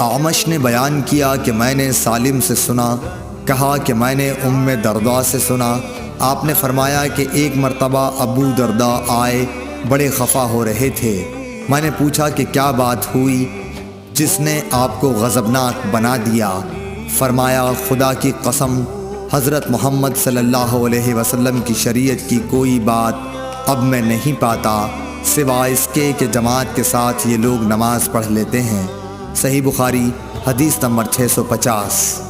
आमश ने बयान किया कि मैंने सालिम से सुना, कहा कि मैंने उम्मे दरदा से सुना। आपने फरमाया कि एक मरतबा अबू दरदा आए, बड़े खफा हो रहे थे। मैंने पूछा कि क्या बात हुई जिसने आपको गज़बनाक बना दिया। फरमाया, खुदा की कसम, हज़रत मोहम्मद सल्लल्लाहु अलैहि वसल्लम की शरीयत की कोई बात अब मैं नहीं पाता सिवाय इसके कि जमात के साथ ये लोग नमाज़ पढ़ लेते हैं। सही बुखारी हदीस नंबर 650।